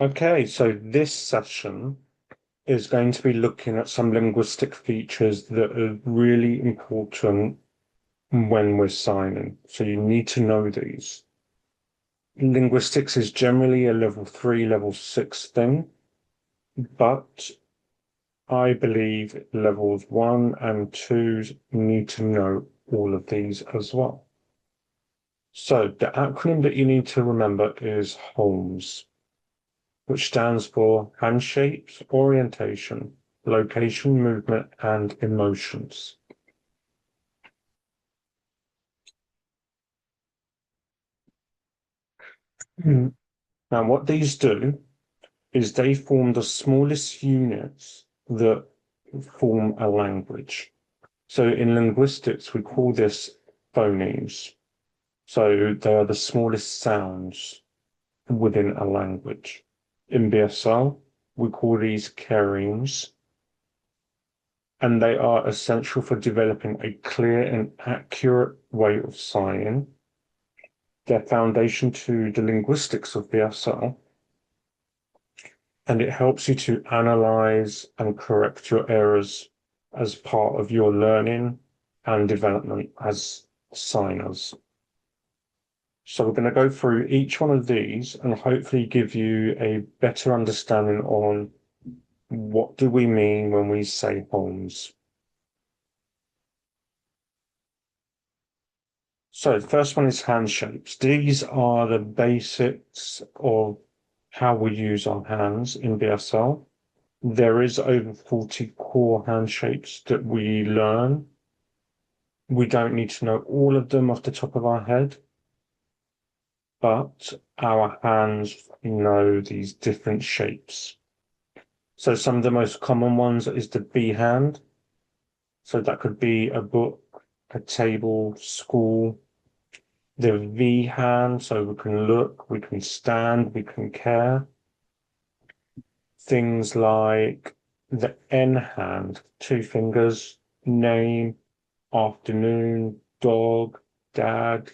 Okay, so this session is going to be looking at some linguistic features that are really important when we're signing. So you need to know these. Linguistics is generally a level 3, level 6 thing, but I believe levels 1 and 2 need to know all of these as well. So the acronym that you need to remember is HOLMEs, which stands for Handshapes, Orientation, Location, Movement, and Emotions. Mm. Now, what these do is they form the smallest units that form a language. So in linguistics, we call this phonemes. So they are the smallest sounds within a language. In BSL, we call these keremes, and they are essential for developing a clear and accurate way of signing. They're foundation to the linguistics of BSL, and it helps you to analyze and correct your errors as part of your learning and development as signers. So we're going to go through each one of these and hopefully give you a better understanding on what do we mean when we say HOLMEs. So the first one is handshapes. These are the basics of how we use our hands in BSL. There is over 40 core handshapes that we learn. We don't need to know all of them off the top of our head, but our hands know these different shapes. So some of the most common ones is the B hand. So that could be a book, a table, school. The V hand, so we can look, we can stand, we can care. Things like the N hand, two fingers, name, afternoon, dog, dad.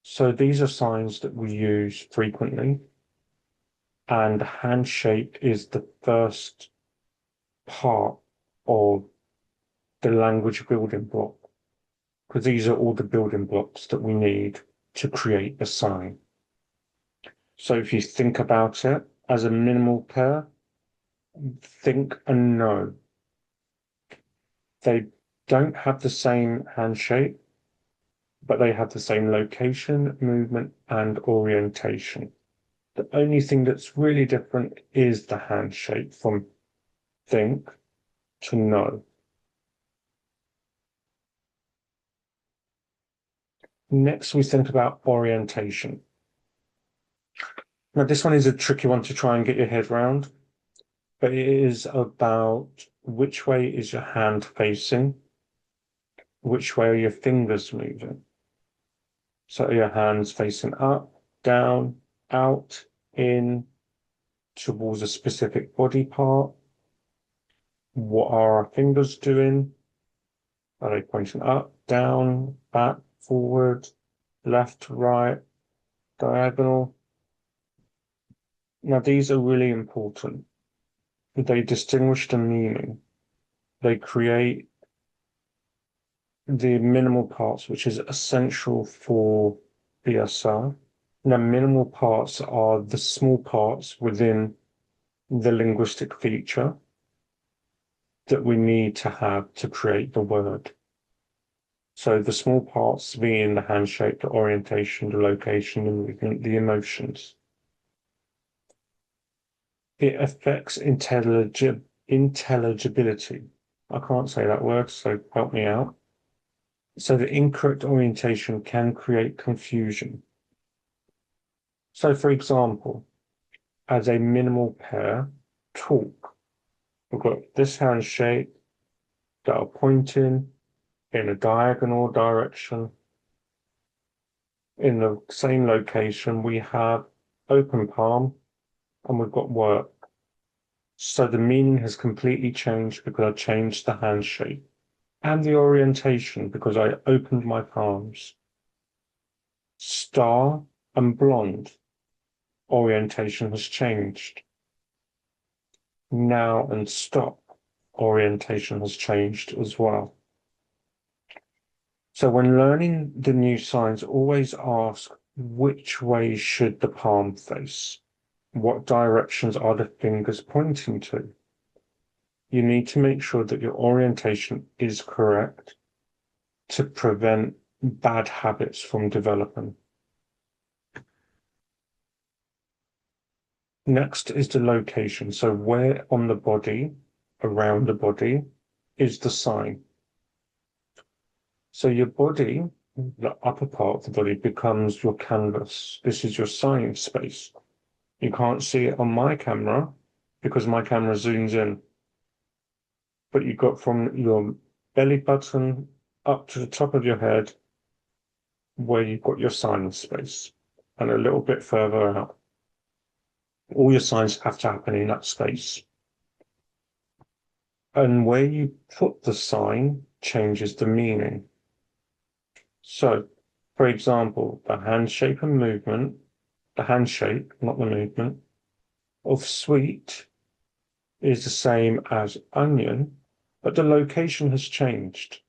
So these are signs that we use frequently. And handshake is the first part of the language building block, because these are all the building blocks that we need to create a sign. So if you think about it as a minimal pair, think and know. They don't have the same handshake, but they have the same location, movement, and orientation. The only thing that's really different is the handshake from think to know. Next, we think about orientation. Now, this one is a tricky one to try and get your head around, but it is about which way is your hand facing, which way are your fingers moving. So are your hands facing up, down, out, in, towards a specific body part? What are our fingers doing? Are they pointing up, down, back, forward, left, right, diagonal? Now, these are really important. They distinguish the meaning. They create the minimal parts, which is essential for BSL. Now, minimal parts are the small parts within the linguistic feature that we need to have to create the word. So the small parts being the handshake, the orientation, the location, the movement, the emotions. It affects intelligibility. I can't say that word, so help me out. So the incorrect orientation can create confusion. So for example, as a minimal pair, talk. We've got this handshake that are pointing in a diagonal direction. In the same location, we have open palm and we've got work. So the meaning has completely changed because I changed the handshake and the orientation because I opened my palms. Star and blonde. orientation has changed. Now and stop, orientation has changed as well. So when learning the new signs, always ask which way should the palm face? What directions are the fingers pointing to? You need to make sure that your orientation is correct to prevent bad habits from developing. Next is the location. So where on the body, around the body, is the sign? So your body, the upper part of the body, becomes your canvas. This is your sign space. You can't see it on my camera because my camera zooms in. But you got from your belly button up to the top of your head where you've got your sign space and a little bit further out. All your signs have to happen in that space. And where you put the sign changes the meaning. So, for example, the handshake and movement, the handshake, not the movement, of sweet is the same as onion, but the location has changed.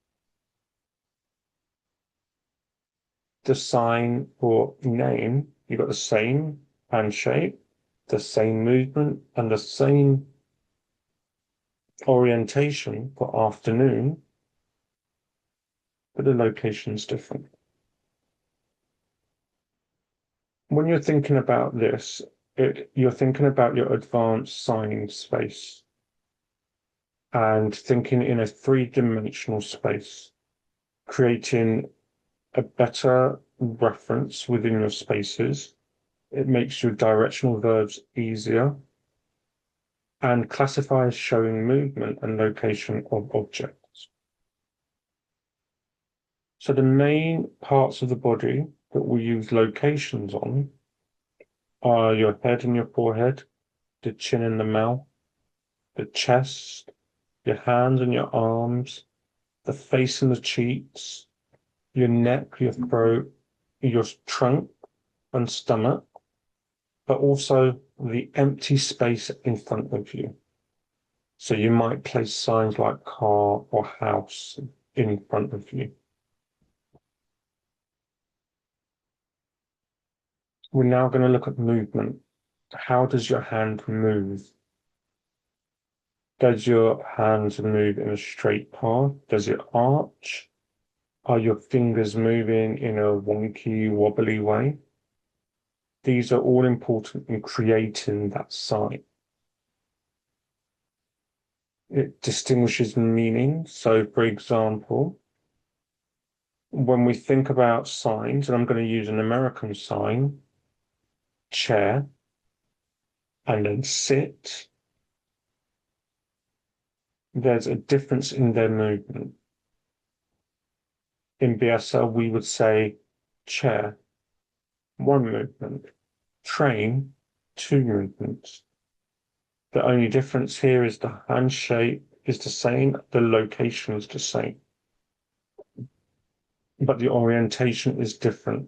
The sign or name, you've got the same handshake, the same movement, and the same orientation for afternoon, but the location's different. When you're thinking about this, you're thinking about your advanced sign space and thinking in a three-dimensional space, creating a better reference within your spaces. It makes your directional verbs easier and classifies showing movement and location of objects. So the main parts of the body that we use locations on are your head and your forehead, the chin and the mouth, the chest, your hands and your arms, the face and the cheeks, your neck, your throat, your trunk and stomach, but also the empty space in front of you. So you might place signs like car or house in front of you. We're now going to look at movement. How does your hand move? Does your hand move in a straight path? Does it arch? Are your fingers moving in a wonky, wobbly way? These are all important in creating that sign. It distinguishes meaning. So, for example, when we think about signs, and I'm going to use an American sign, chair, and then sit, there's a difference in their movement. In BSL, we would say chair, one movement, train, two movements. The only difference here is the hand shape is the same, the location is the same, but the orientation is different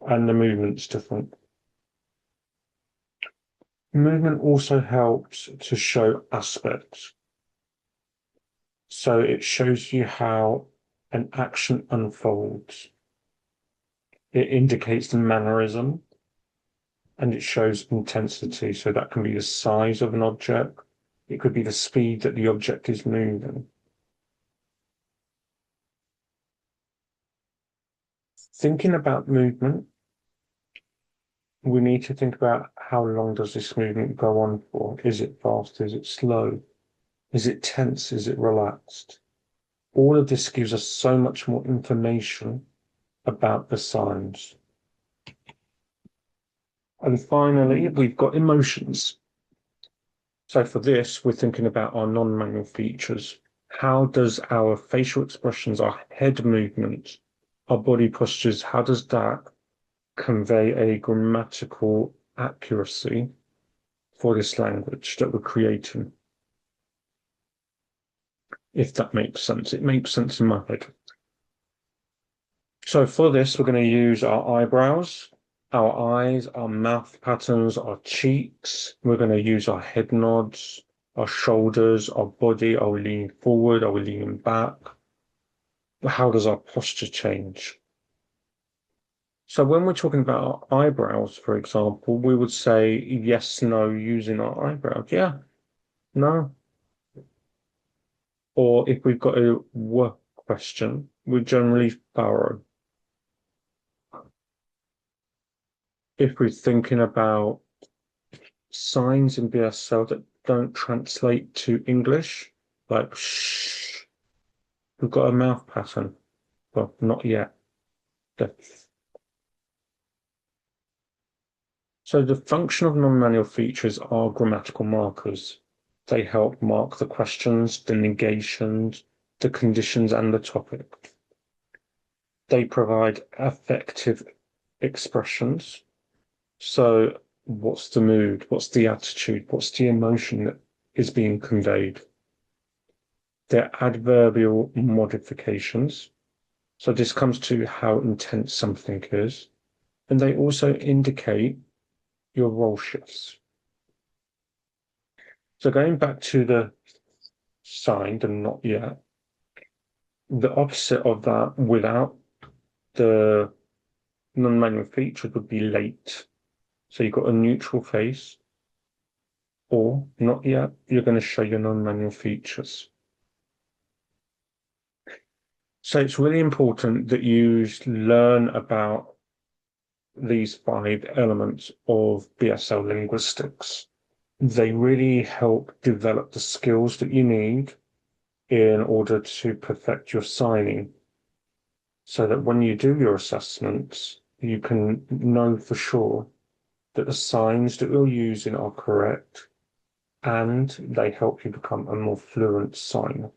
and the movement's different. Movement also helps to show aspects. So it shows you how an action unfolds. It indicates the mannerism and it shows intensity. So that can be the size of an object. It could be the speed that the object is moving. Thinking about movement, we need to think about how long does this movement go on for? Is it fast? Is it slow? Is it tense? Is it relaxed? All of this gives us so much more information about the signs. And finally, we've got emotions. So for this, we're thinking about our non-manual features. How does our facial expressions, our head movement, our body postures, how does that convey a grammatical accuracy for this language that we're creating? If that makes sense. It makes sense in my head. So for this, we're going to use our eyebrows our eyes, our mouth patterns, our cheeks. We're going to use our head nods, our shoulders, our body. Are we leaning forward? Are we leaning back? How does our posture change? So when we're talking about our eyebrows, for example, we would say yes, no, using our eyebrows. Yeah, no. Or if we've got a work question, we generally furrow. If we're thinking about signs in BSL that don't translate to English, like shh, we've got a mouth pattern. Well, not yet. The- So the function of non-manual features are grammatical markers. They help mark the questions, the negations, the conditions, and the topic. They provide affective expressions. So what's the mood? What's the attitude? What's the emotion that is being conveyed? They're adverbial modifications. So this comes to how intense something is. And they also indicate your role shifts. So going back to the signed and not yet, the opposite of that without the non-manual feature would be late. So you've got a neutral face or not yet, you're going to show your non-manual features. So it's really important that you learn about these 5 elements of BSL linguistics. They really help develop the skills that you need in order to perfect your signing so that when you do your assessments, you can know for sure that the signs that you're using are correct and they help you become a more fluent signer.